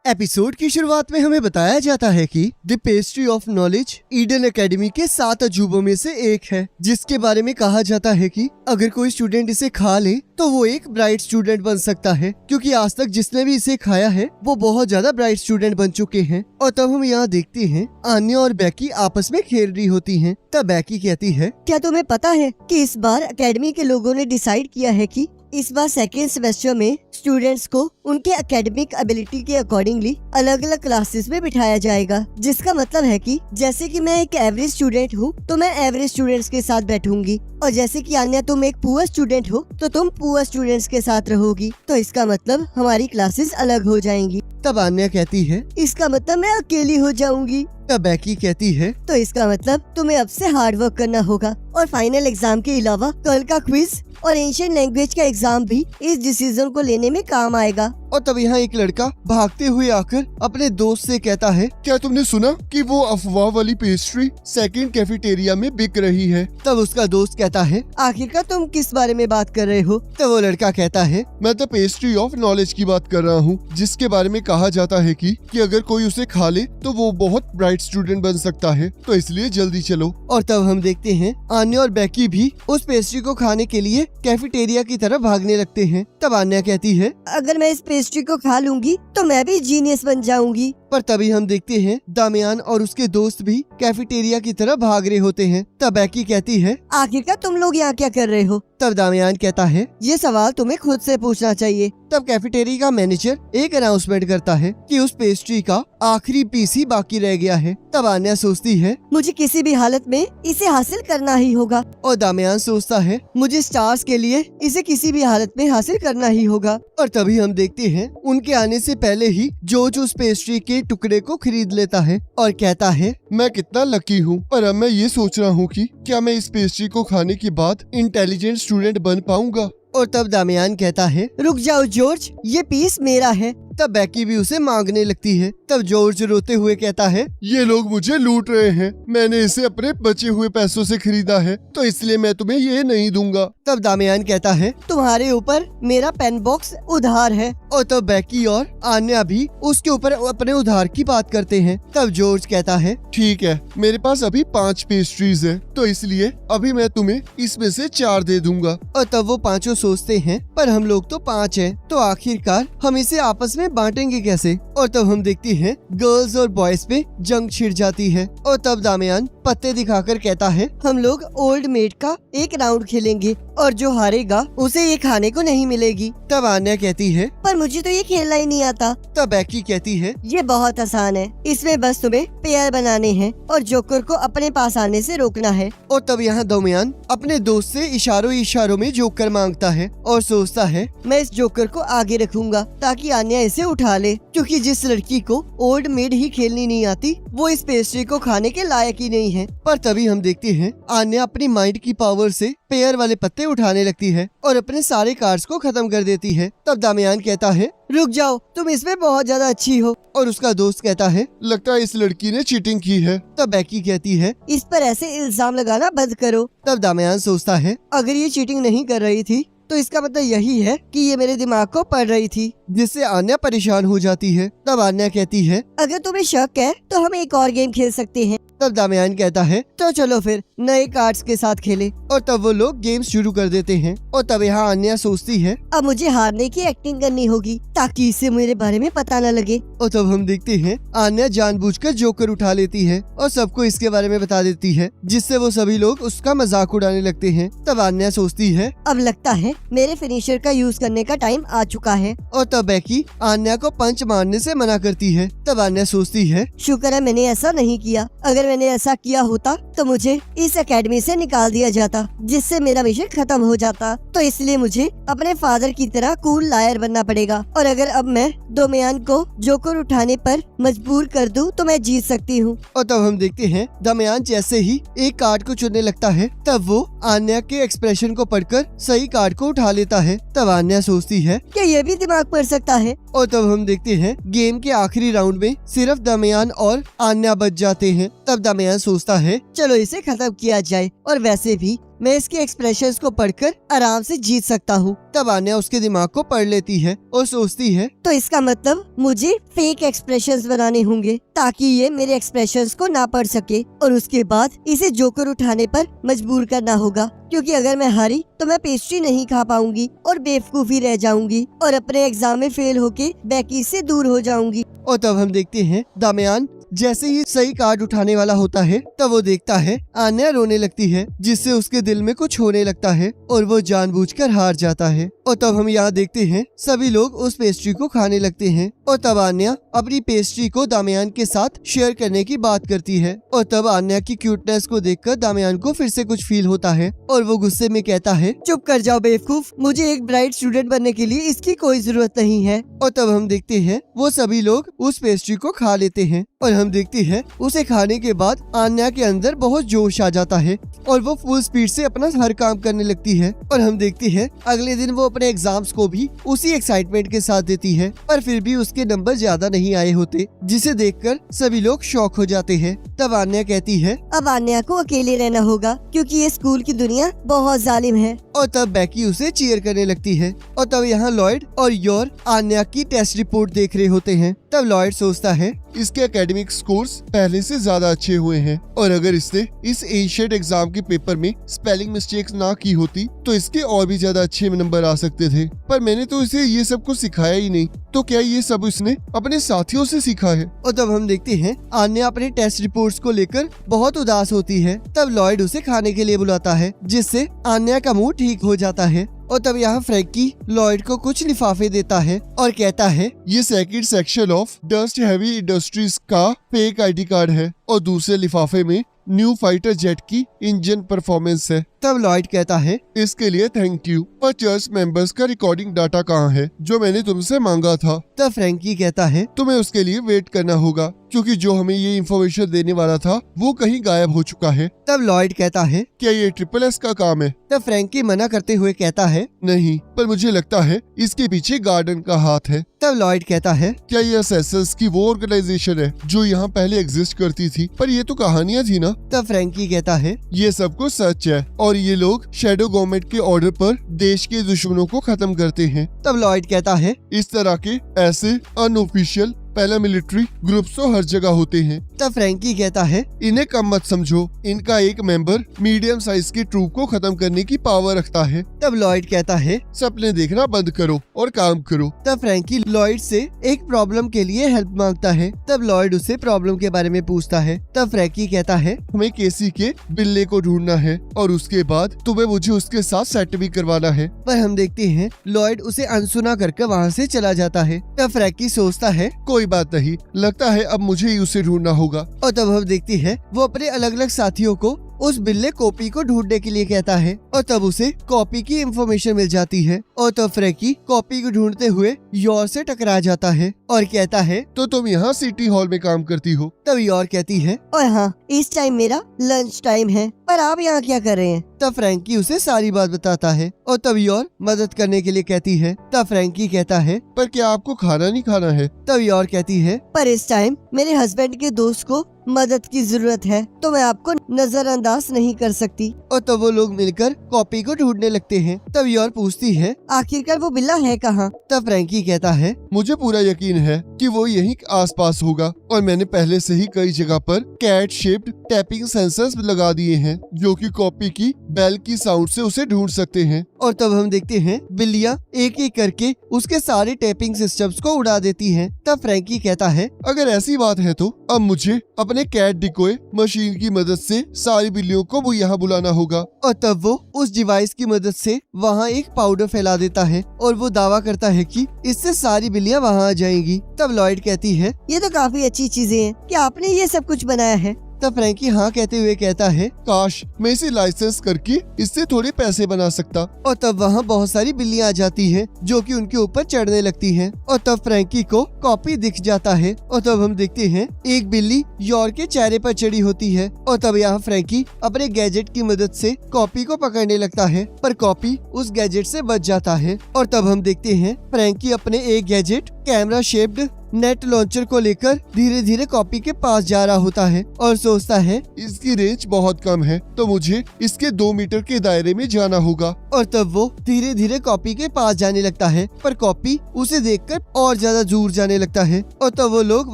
Episode की शुरुआत में हमें बताया जाता है कि the pastry of knowledge Eden academy के 7 अजूबों में से एक है, जिसके बारे में कहा जाता है कि अगर कोई स्टूडेंट इसे खा ले तो वो एक ब्राइट स्टूडेंट बन सकता है, क्योंकि आज तक जिसने भी इसे खाया है वो बहुत ज्यादा ब्राइट स्टूडेंट बन चुके हैं। और तब हम यहाँ देखते हैं आन्या और बेकी आपस में खेल रही होती हैं। तब बेकी कहती है, क्या तुम्हें पता है कि इस बार एकेडमी के लोगों ने डिसाइड किया है कि इस बार सेकेंड सेमेस्टर में स्टूडेंट्स को उनके एकेडमिक एबिलिटी के अकॉर्डिंगली अलग अलग क्लासेस में बिठाया जाएगा, जिसका मतलब है कि जैसे कि मैं एक एवरेज स्टूडेंट हूँ तो मैं एवरेज स्टूडेंट्स के साथ बैठूंगी, और जैसे कि आन्या तुम एक पुअर स्टूडेंट हो तो तुम पुअर स्टूडेंट्स के साथ रहोगी। तो इसका मतलब हमारी क्लासेस अलग हो जाएंगी। तब आन्या कहती है, इसका मतलब मैं अकेली हो जाऊंगी। तब बेकी कहती है, तो इसका मतलब तुम्हें अब से हार्ड वर्क करना होगा, और फाइनल एग्जाम के अलावा कल का क्विज और एंशिएंट लैंग्वेज का एग्जाम भी इस डिसीजन को लेने में काम आएगा। और तब यहाँ एक लड़का भागते हुए आकर अपने दोस्त से कहता है, क्या तुमने सुना कि वो अफवाह वाली पेस्ट्री सेकंड कैफेटेरिया में बिक रही है? तब उसका दोस्त कहता है, आखिरकार तुम किस बारे में बात कर रहे हो? तब वो लड़का कहता है, मैं तो पेस्ट्री ऑफ नॉलेज की बात कर रहा हूँ, जिसके बारे में कहा जाता है कि अगर कोई उसे खा ले तो वो बहुत ब्राइट स्टूडेंट बन सकता है, तो इसलिए जल्दी चलो। और तब हम देखते हैं आन्या और बेकी भी उस पेस्ट्री को खाने के लिए कैफेटेरिया की तरफ भागने लगते हैं। तब आन्या कहती है, अगर मैं इस पेस्ट्री को खा लूंगी तो मैं भी जीनियस बन जाऊंगी। पर तभी हम देखते हैं दामियान और उसके दोस्त भी कैफेटेरिया की तरफ भाग रहे होते हैं। तब बेकी कहती है, आखिरकार तुम लोग यहाँ क्या कर रहे हो? तब दामियान कहता है, ये सवाल तुम्हें खुद से पूछना चाहिए। तब कैफेटेरिया का मैनेजर एक अनाउंसमेंट करता है कि उस पेस्ट्री का आखिरी पीस ही बाकी रह गया है। तब आन्या सोचती है, मुझे किसी भी हालत में इसे हासिल करना ही होगा। और दामियान सोचता है, मुझे स्टार्स के लिए इसे किसी भी हालत में हासिल करना ही होगा। और तभी हम देखते हैं उनके आने से पहले ही जॉर्ज उस पेस्ट्री के टुकड़े को खरीद लेता है और कहता है, मैं कितना लकी हूँ। पर अब मैं ये सोच रहा हूँ कि क्या मैं इस पेस्ट्री को खाने के बाद इंटेलिजेंट स्टूडेंट बन पाऊंगा? और तब दामियान कहता है, रुक जाओ जॉर्ज, ये पीस मेरा है। तब बेकी भी उसे मांगने लगती है। तब जॉर्ज रोते हुए कहता है, ये लोग मुझे लूट रहे हैं, मैंने इसे अपने बचे हुए पैसों से खरीदा है, तो इसलिए मैं तुम्हें ये नहीं दूंगा। तब दामियान कहता है, तुम्हारे ऊपर मेरा पेन बॉक्स उधार है। और तब बेकी और आन्या भी उसके ऊपर अपने उधार की बात करते हैं। तब जॉर्ज कहता है, ठीक है, मेरे पास अभी 5 पेस्ट्रीज है, तो इसलिए अभी मैं तुम्हें इसमें से 4 दे दूंगा। और तब वो पांचों सोचते हैं, पर हम लोग तो 5 हैं, तो आखिरकार हम इसे आपस में बांटेंगे कैसे? और तब हम देखते हैं गर्ल्स और बॉयज पे जंग छिड़ जाती है। और तब दामियान पत्ते दिखाकर कहता है, हम लोग ओल्ड मेट का एक राउंड खेलेंगे और जो हारेगा उसे ये खाने को नहीं मिलेगी। तब आन्या कहती है, पर मुझे तो ये खेलना ही नहीं आता। तब बेकी कहती है, ये बहुत आसान है, इसमें बस तुम्हें पेयर बनाने हैं और जोकर को अपने पास आने से रोकना है। और तब यहाँ दामियान अपने दोस्त से इशारों में जोकर मांगता है और सोचता है, मैं इस जोकर को आगे रखूंगा ताकि आन्या इसे उठा ले, क्योंकि जिस लड़की को ओल्ड मेड ही खेलनी नहीं आती वो इस पेस्ट्री को खाने के लायक ही नहीं है। पर तभी हम देखते हैं आन्या अपनी माइंड की पावर से पेयर वाले पत्ते उठाने लगती है और अपने सारे कार्ड्स को खत्म कर देती है। तब दामियान कहता है, रुक जाओ, तुम इसमें बहुत ज्यादा अच्छी हो। और उसका दोस्त कहता है, लगता है इस लड़की ने चीटिंग की है। तब बेकी कहती है, इस पर ऐसे इल्जाम लगाना बंद करो। तब दामियान सोचता है, अगर ये चीटिंग नहीं कर रही थी तो इसका मतलब यही है कि ये मेरे दिमाग को पढ़ रही थी, जिससे आन्या परेशान हो जाती है। तब आन्या कहती है, अगर तुम्हें शक है तो हम एक और गेम खेल सकते हैं। तब दामियान कहता है, तो चलो फिर नए कार्ड्स के साथ खेले। और तब वो लोग गेम शुरू कर देते हैं। और तब यहाँ आन्या सोचती है, अब मुझे हारने की एक्टिंग करनी होगी ताकि इसे मेरे बारे में पता न लगे। और तब हम देखते हैं आन्या जानबूझकर जोकर उठा लेती है और सबको इसके बारे में बता देती है, जिससे वो सभी लोग उसका मजाक उड़ाने लगते हैं। तब आन्या सोचती है, अब लगता है मेरे फिनिशर का यूज करने का टाइम आ चुका है। और तब बेकी आन्या को पंच मारने से मना करती है। तब आन्या सोचती है, शुक्र है मैंने ऐसा नहीं किया, अगर मैंने ऐसा किया होता तो मुझे इस एकेडमी से निकाल दिया जाता, जिससे मेरा मिशन खत्म हो जाता। तो इसलिए मुझे अपने फादर की तरह कूल लायर बनना पड़ेगा, और अगर अब मैं दामियान को जोकर उठाने पर मजबूर कर दूं तो मैं जीत सकती हूँ। और तब हम देखते हैं दामियान जैसे ही एक कार्ड को चुनने लगता है, तब वो आन्या के एक्सप्रेशन को पढ़कर सही कार्ड को उठा लेता है। तब आन्या सोचती है, क्या ये भी दिमाग पढ़ सकता है? और तब हम देखते हैं गेम के आखिरी राउंड में सिर्फ दामियान और आन्या बच जाते हैं। तब दामियान सोचता है, चलो इसे खत्म किया जाए, और वैसे भी मैं इसके एक्सप्रेशंस को पढ़कर आराम से जीत सकता हूँ। तब आन्या उसके दिमाग को पढ़ लेती है और सोचती है तो इसका मतलब मुझे फेक एक्सप्रेशंस बनाने होंगे ताकि ये मेरे एक्सप्रेशंस को ना पढ़ सके और उसके बाद इसे जोकर उठाने पर मजबूर करना होगा, क्योंकि अगर मैं हारी तो मैं पेस्ट्री नहीं खा पाऊंगी और बेवकूफी रह जाऊंगी और अपने एग्जाम में फेल होके बेकी से दूर हो जाऊंगी। और तब हम देखते हैं दामियान जैसे ही सही कार्ड उठाने वाला होता है तब वो देखता है आन्या रोने लगती है, जिससे उसके दिल में कुछ होने लगता है और वो जानबूझकर हार जाता है। और तब हम यहाँ देखते हैं सभी लोग उस पेस्ट्री को खाने लगते हैं और तब आन्या अपनी पेस्ट्री को दामियान के साथ शेयर करने की बात करती है। और तब आन्या की क्यूटनेस को देखकर दामियान को फिर से कुछ फील होता है और वो गुस्से में कहता है चुप कर जाओ बेवकूफ, मुझे एक ब्राइट स्टूडेंट बनने के लिए इसकी कोई जरूरत नहीं है। और तब हम देखते हैं वो सभी लोग उस पेस्ट्री को खा लेते हैं और हम देखते हैं उसे खाने के बाद आन्या के अंदर बहुत जोश आ जाता है और वो फुल स्पीड से अपना हर काम करने लगती है। और हम देखते हैं अगले दिन वो अपने एग्जाम्स को भी उसी एक्साइटमेंट के साथ देती है, पर फिर भी उसके नंबर ज्यादा नहीं आए होते, जिसे देखकर सभी लोग शॉक हो जाते हैं। तब आन्या कहती है अब आन्या को अकेले रहना होगा क्योंकि ये स्कूल की दुनिया बहुत जालिम है। और तब बेकी उसे चीयर करने लगती है। और तब यहाँ लॉयड और योर आन्या की टेस्ट रिपोर्ट देख रहे होते हैं। तब लॉयड सोचता है इसके एकेडमिक स्कोर्स पहले से ज्यादा अच्छे हुए हैं और अगर इसने इस एशियड एग्जाम के पेपर में स्पेलिंग मिस्टेक्स ना की होती तो इसके और भी ज्यादा अच्छे नंबर आ सकते थे, पर मैंने तो इसे ये सब कुछ सिखाया ही नहीं, तो क्या ये सब इसने अपने साथियों से सीखा है। और तब हम देखते हैं आन्या अपने टेस्ट रिपोर्ट्स को लेकर बहुत उदास होती है। तब लॉयड उसे खाने के लिए बुलाता है, जिससे आन्या का मूड ठीक हो जाता है। और तब यहाँ फ्रैंकी लॉयड को कुछ लिफाफे देता है और कहता है ये second section of dust heavy industries का फेक आईडी कार्ड है और दूसरे लिफाफे में न्यू फाइटर जेट की इंजन परफॉर्मेंस है। तब लॉयड कहता है इसके लिए थैंक यू, पर चर्च मेंबर्स का रिकॉर्डिंग डाटा कहाँ है जो मैंने तुमसे मांगा था। तब फ्रैंकी कहता है तुम्हें उसके लिए वेट करना होगा क्योंकि जो हमें ये इन्फॉर्मेशन देने वाला था वो कहीं गायब हो चुका है। तब लॉयड कहता है क्या ये ट्रिपल एस का काम है। तब फ्रैंकी मना करते हुए कहता है नहीं, पर मुझे लगता है इसके पीछे गार्डन का हाथ है। तब लॉयड कहता है क्या ये एसएसएस की वो ऑर्गेनाइजेशन है जो यहाँ पहले एग्जिस्ट करती थी, पर ये तो कहानियाँ थी ना। तब फ्रैंकी कहता है ये सब कुछ सच है और ये लोग शैडो गवर्नमेंट के ऑर्डर पर देश के दुश्मनों को खत्म करते हैं। तब लॉयड कहता है इस तरह के ऐसे अनऑफिशियल पैरामिलिट्री ग्रुप्स तो हर जगह होते हैं। तब फ्रैंकी कहता है इन्हें कम मत समझो, इनका एक मेंबर मीडियम साइज के ट्रूप को खत्म करने की पावर रखता है। तब लॉयड कहता है सपने देखना बंद करो और काम करो। तब फ्रैंकी लॉयड से एक प्रॉब्लम के लिए हेल्प मांगता है। तब लॉयड उसे प्रॉब्लम के बारे में पूछता है। तब फ्रैंकी कहता है हमें केसी के बिल्ले को ढूंढना है और उसके बाद तुम्हें मुझे उसके साथ सेट भी करवाना है। पर हम देखते हैं लॉयड उसे अनसुना करके वहाँ से चला जाता है। तब फ्रैंकी सोचता है कोई बात नहीं, लगता है अब मुझे ही उसे ढूंढना होगा। और तब हम देखते हैं वो अपने अलग अलग साथियों को उस बिल्ले कॉपी को ढूंढने के लिए कहता है और तब उसे कॉपी की इंफॉर्मेशन मिल जाती है। और तब फ्रैंकी कॉपी को ढूंढते हुए योर से टकरा जाता है और कहता है तो तुम यहाँ सिटी हॉल में काम करती हो। तब योर कहती है और हाँ, इस टाइम मेरा लंच टाइम है, पर आप यहाँ क्या कर रहे हैं। तब फ्रैंकी उसे सारी बात बताता है और तब योर मदद करने के लिए कहती है। तब फ्रैंकी कहता है पर क्या आपको खाना नहीं खाना है। तब योर कहती है पर इस टाइम मेरे हस्बैंड के दोस्त को मदद की जरूरत है तो मैं आपको नजरअंदाज नहीं कर सकती। और तब वो लोग मिलकर कॉपी को ढूंढने लगते हैं। तब योर पूछती है आखिरकार वो बिल्ला है कहाँ। तब फ्रैंकी कहता है मुझे पूरा यकीन है कि वो यहीं आसपास होगा और मैंने पहले से ही कई जगह पर कैट शेप्ड टैपिंग सेंसर्स लगा दिए हैं जो कि कॉपी की बेल की साउंड से उसे ढूंढ सकते हैं। और तब हम देखते हैं बिल्लियाँ एक एक करके उसके सारे टैपिंग सिस्टम्स को उड़ा देती हैं। तब फ्रैंकी कहता है अगर ऐसी बात है तो अब मुझे अपने कैट डिकोय मशीन की मदद से सारी बिल्लियों को वो यहाँ बुलाना होगा। और तब वो उस डिवाइस की मदद से वहाँ एक पाउडर फैला देता है और वो दावा करता है कि इससे सारी बिल्लियाँ वहाँ आ जाएंगी। तब लॉयड कहती है ये तो काफी अच्छी चीजें हैं, क्या आपने ये सब कुछ बनाया है। तब फ्रैंकी हाँ कहते हुए कहता है काश मैं इसे लाइसेंस करके इससे थोड़े पैसे बना सकता। और तब वहाँ बहुत सारी बिल्लियाँ आ जाती हैं जो कि उनके ऊपर चढ़ने लगती हैं। और तब फ्रैंकी को कॉपी दिख जाता है और तब हम देखते हैं एक बिल्ली योर के चेहरे पर चढ़ी होती है। और तब यहाँ फ्रैंकी अपने गैजेट की मदद से कॉपी को पकड़ने लगता है, पर कॉपी उस गैजेट से बच जाता है। और तब हम देखते हैं फ्रैंकी अपने एक gadget camera shaped net launcher को लेकर धीरे धीरे कॉपी के पास जा रहा होता है और सोचता है इसकी रेंज बहुत कम है, तो मुझे इसके 2 मीटर के दायरे में जाना होगा। और तब वो धीरे धीरे कॉपी के पास जाने लगता है, पर कॉपी उसे देखकर और ज्यादा दूर जाने लगता है और तब वो लोग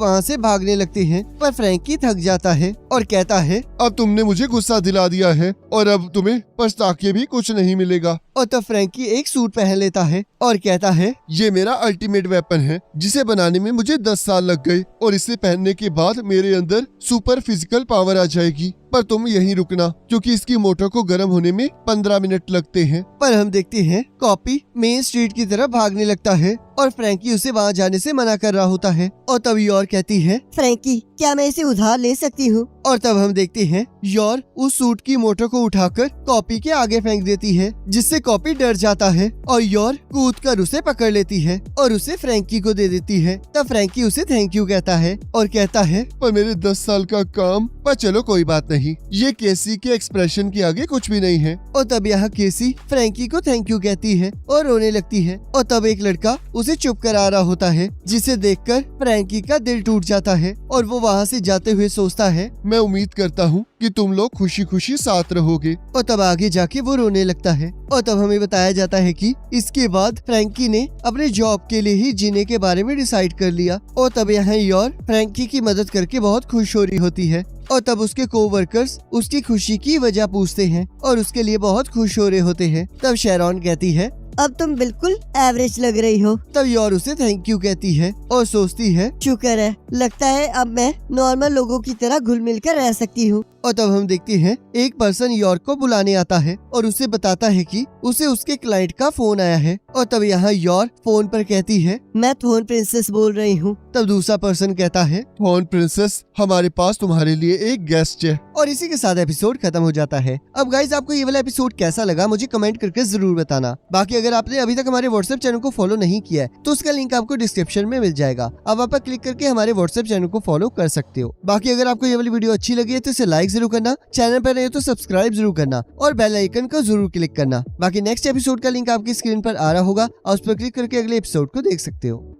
वहाँ से भागने लगते हैं। पर फ्रैंकी थक जाता है और कहता है अब तुमने मुझे गुस्सा दिला दिया है और अब तुम्हें पछता के भी कुछ नहीं मिलेगा। और तब फ्रैंकी एक सूट पहन लेता है और कहता है ये मेरा अल्टीमेट वेपन है, जिसे बनाने में मुझे 10 साल लग गए और इसे पहनने के बाद मेरे अंदर सुपर फिजिकल पावर आ जाएगी। पर तुम यहीं रुकना, क्योंकि इसकी मोटर को गर्म होने में 15 मिनट लगते हैं। पर हम देखते हैं कॉपी मेन स्ट्रीट की तरफ भागने लगता है और फ्रैंकी उसे वहाँ जाने से मना कर रहा होता है। और तब योर कहती है फ्रैंकी, क्या मैं इसे उधार ले सकती हूँ? और तब हम देखते हैं योर उस सूट की मोटर को उठाकर कॉपी के आगे फेंक देती है, जिससे कॉपी डर जाता है और योर कूदकर उसे पकड़ लेती है और उसे फ्रैंकी को दे देती है। तब फ्रैंकी उसे थैंक यू कहता है और कहता है पर मेरे 10 साल का काम, पर चलो कोई बात नहीं, ये केसी के एक्सप्रेशन के आगे कुछ भी नहीं है। और तब यहाँ केसी फ्रैंकी को थैंक यू कहती है और रोने लगती है और तब एक लड़का उसे चुप करा रहा होता है, जिसे देखकर फ्रैंकी का दिल टूट जाता है और वो वहाँ से जाते हुए सोचता है मैं उम्मीद करता हूँ कि तुम लोग खुशी खुशी साथ रहोगे। और तब आगे जाके वो रोने लगता है। और तब हमें बताया जाता है कि इसके बाद फ्रैंकी ने अपने जॉब के लिए ही जीने के बारे में डिसाइड कर लिया। और तब यहाँ योर फ्रैंकी की मदद करके बहुत खुश हो रही होती है और तब उसके कोवर्कर्स उसकी खुशी की वजह पूछते हैं और उसके लिए बहुत खुश हो रहे होते हैं। तब शेरॉन कहती है अब तुम बिल्कुल एवरेज लग रही हो। तब योर उसे थैंक यू कहती है और सोचती है शुक्र है, लगता है अब मैं नॉर्मल लोगों की तरह घुल मिल कर रह सकती हूँ। और तब हम देखते हैं एक पर्सन योर को बुलाने आता है और उसे बताता है कि उसे उसके क्लाइंट का फोन आया है। और तब यहाँ योर फोन पर कहती है मैं थोन प्रिंसेस बोल रही हूँ। तब दूसरा पर्सन कहता है थॉर्न प्रिंसेस, हमारे पास तुम्हारे लिए एक गेस्ट है। और इसी के साथ एपिसोड खत्म हो जाता है। अब गाइज आपको ये वाला एपिसोड कैसा लगा मुझे कमेंट करके जरूर बताना। बाकी अगर आपने अभी तक हमारे व्हाट्सएप चैनल को फॉलो नहीं किया है तो उसका लिंक आपको डिस्क्रिप्शन में मिल जाएगा। अब वहाँ पर क्लिक करके हमारे व्हाट्सएप चैनल को फॉलो कर सकते हो। बाकी अगर आपको ये वाली वीडियो अच्छी लगी है तो इसे लाइक जरूर करना, चैनल पर नए हो तो सब्सक्राइब जरूर करना और बेल आइकन को जरूर क्लिक करना। बाकी नेक्स्ट एपिसोड का लिंक आपकी स्क्रीन पर आ रहा होगा और उस पर क्लिक करके अगले एपिसोड को देख सकते हो।